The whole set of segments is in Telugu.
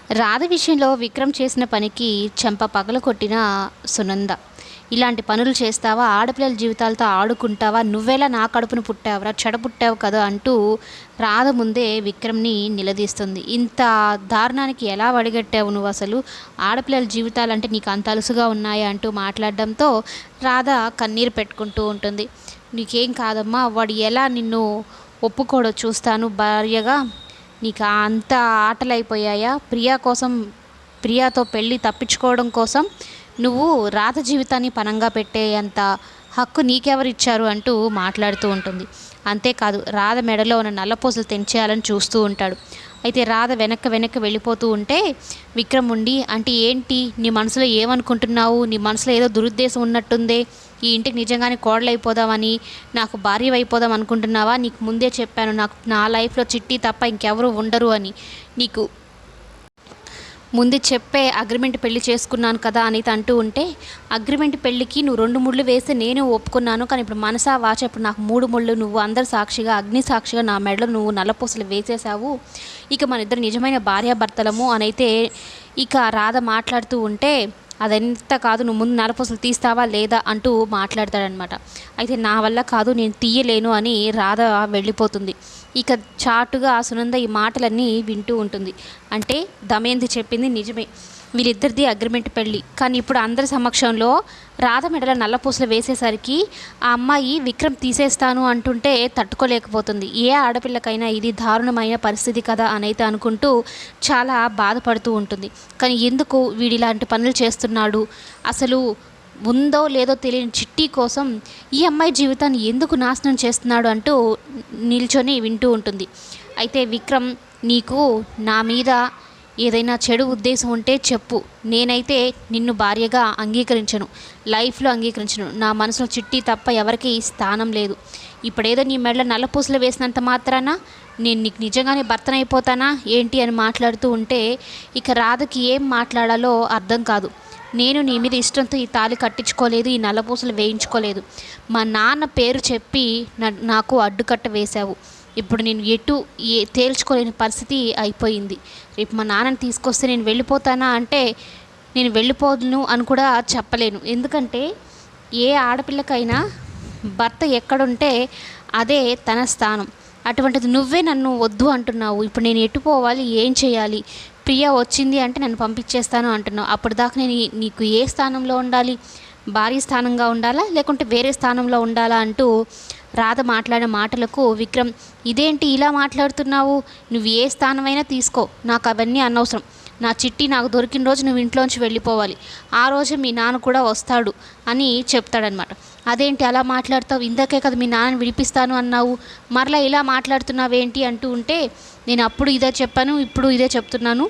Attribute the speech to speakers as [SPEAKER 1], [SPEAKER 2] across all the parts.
[SPEAKER 1] రాధ విషయంలో విక్రమ్ చేసిన పనికి చెంప పగలగొట్టిన సునంద. ఇలాంటి పనులు చేస్తావా? ఆడపిల్లల జీవితాలతో ఆడుకుంటావా? నువ్వెలా నా కడుపును పుట్టావురా, చెడపుట్టావు కదా అంటూ రాధ ముందే విక్రమ్ని నిలదీస్తుంది. ఇంత దారుణానికి ఎలా వడిగట్టావు నువ్వు? అసలు ఆడపిల్లల జీవితాలంటే నీకు అంత అలుసుగా ఉన్నాయా అంటూ మాట్లాడడంతో రాధ కన్నీరు పెట్టుకుంటూ ఉంటుంది. నీకేం కాదమ్మా, వాడు ఎలా నిన్ను ఒప్పుకోడో చూస్తాను భార్యగా. నీకు అంత ఆటలైపోయాయా? ప్రియాతో పెళ్ళి తప్పించుకోవడం కోసం నువ్వు రాధ జీవితాన్ని పణంగా పెట్టేంత హక్కు నీకెవరిచ్చారు అంటూ మాట్లాడుతూ ఉంటుంది. అంతేకాదు, రాధ మెడలో ఉన్న నల్లపూసలు తెంచేయాలని చూస్తూ ఉంటాడు. అయితే రాధ వెనక్కి వెళ్ళిపోతూ ఉంటే విక్రమ్ ఉండి, అంటే ఏంటి నీ మనసులో ఏమనుకుంటున్నావు? నీ మనసులో ఏదో దురుద్దేశం ఉన్నట్టుందే. ఈ ఇంటికి నిజంగానే కోడలైపోదామని, నాకు భార్య అయిపోదాం అనుకుంటున్నావా? నీకు ముందే చెప్పాను, నాకు నా లైఫ్లో చిట్టి తప్ప ఇంకెవరూ ఉండరు అని. నీకు ముందు చెప్పే అగ్రిమెంట్ పెళ్లి చేసుకున్నాను కదా అని అంటూ ఉంటే, అగ్రిమెంట్ పెళ్ళికి నువ్వు 2 ముళ్ళు వేస్తే నేను ఒప్పుకున్నాను, కానీ ఇప్పుడు మనసా వాచ ఇప్పుడు నాకు 3 ముళ్ళు, నువ్వు అందరి సాక్షిగా అగ్ని సాక్షిగా నా మెడలో నువ్వు నల్లపూసలు వేసేసావు. ఇక మన ఇద్దరు నిజమైన భార్యాభర్తలము అనైతే ఇక రాధ మాట్లాడుతూ ఉంటే, అదంత కాదు, నువ్వు ముందు నల్లపూసలు తీస్తావా లేదా అంటూ మాట్లాడతాడనమాట. అయితే నా వల్ల కాదు, నేను తీయలేను అని రాధ వెళ్ళిపోతుంది. ఇక చాటుగా సునంద ఈ మాటలన్నీ వింటూ ఉంటుంది. అంటే దమయంతి చెప్పింది నిజమే, వీళ్ళిద్దరిది అగ్రిమెంట్ పెళ్ళి. కానీ ఇప్పుడు అందరి సమక్షంలో రాధ మెడల నల్లపూసలు వేసేసరికి ఆ అమ్మాయి విక్రమ్ తీసేస్తాను అంటుంటే తట్టుకోలేకపోతుంది. ఏ ఆడపిల్లకైనా ఇది దారుణమైన పరిస్థితి కదా అనైతే అనుకుంటూ చాలా బాధపడుతూ ఉంటుంది. కానీ ఎందుకు వీడిలాంటి పనులు చేస్తున్నాడు, అసలు ఉందో లేదో తెలియని చిట్టి కోసం ఈ అమ్మాయి జీవితాన్ని ఎందుకు నాశనం చేస్తున్నాడు అంటూ నిల్చొని వింటూ ఉంటుంది. అయితే విక్రమ్, నీకు నా మీద ఏదైనా చెడు ఉద్దేశం ఉంటే చెప్పు, నేనైతే నిన్ను భార్యగా అంగీకరించను, లైఫ్లో అంగీకరించను. నా మనసులో చిట్టి తప్ప ఎవరికి స్థానం లేదు. ఇప్పుడేదో నీ మెడలో నల్లపూసలు వేసినంత మాత్రాన నేను నీకు నిజంగానే భర్తనైపోతానా ఏంటి అని మాట్లాడుతూ ఉంటే ఇక రాధకి ఏం మాట్లాడాలో అర్థం కాదు. నేను నీ మీద ఇష్టంతో ఈ తాళి కట్టించుకోలేదు, ఈ నల్లపూసలు వేయించుకోలేదు. మా నాన్న పేరు చెప్పి నాకు అడ్డుకట్ట వేశావు. ఇప్పుడు నేను తేల్చుకోలేని పరిస్థితి అయిపోయింది. రేపు మా నాన్నని తీసుకొస్తే నేను వెళ్ళిపోతానా అంటే నేను వెళ్ళిపోదును అని కూడా చెప్పలేను. ఎందుకంటే ఏ ఆడపిల్లకైనా భర్త ఎక్కడుంటే అదే తన స్థానం. అటువంటిది నువ్వే నన్ను వద్దు అంటున్నావు. ఇప్పుడు నేను ఎటు పోవాలి, ఏం చేయాలి? ప్రియ వచ్చింది అంటే నన్ను పంపించేస్తాను అంటున్నావు. అప్పుడు దాకా నేను నీకు ఏ స్థానంలో ఉండాలి? భార్య స్థానంగా ఉండాలా, లేకుంటే వేరే స్థానంలో ఉండాలా అంటూ రాధ మాట్లాడిన మాటలకు విక్రమ్, ఇదేంటి ఇలా మాట్లాడుతున్నావు? నువ్వు ఏ స్థానమైనా తీసుకో, నాకు అవన్నీ అనవసరం. నా చిట్టి నాకు దొరికిన రోజు నువ్వు ఇంట్లోంచి వెళ్ళిపోవాలి. ఆ రోజు మీ నాన్న కూడా వస్తాడు అని చెప్తాడనమాట. అదేంటి అలా మాట్లాడతావు? ఇందాకే కదా మీ నాన్నని విడిపిస్తాను అన్నావు, మరలా ఇలా మాట్లాడుతున్నావేంటి అంటూ ఉంటే, నేను అప్పుడు ఇదే చెప్పాను, ఇప్పుడు ఇదే చెప్తున్నాను.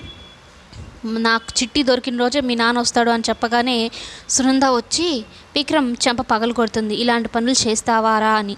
[SPEAKER 1] నాకు చిట్టి దొరికిన రోజే మీ నాన్న వస్తాడు అని చెప్పగానే సునంద వచ్చి విక్రమ్ చెంప పగలు కొడుతుంది. ఇలాంటి పనులు చేస్తావారా అని.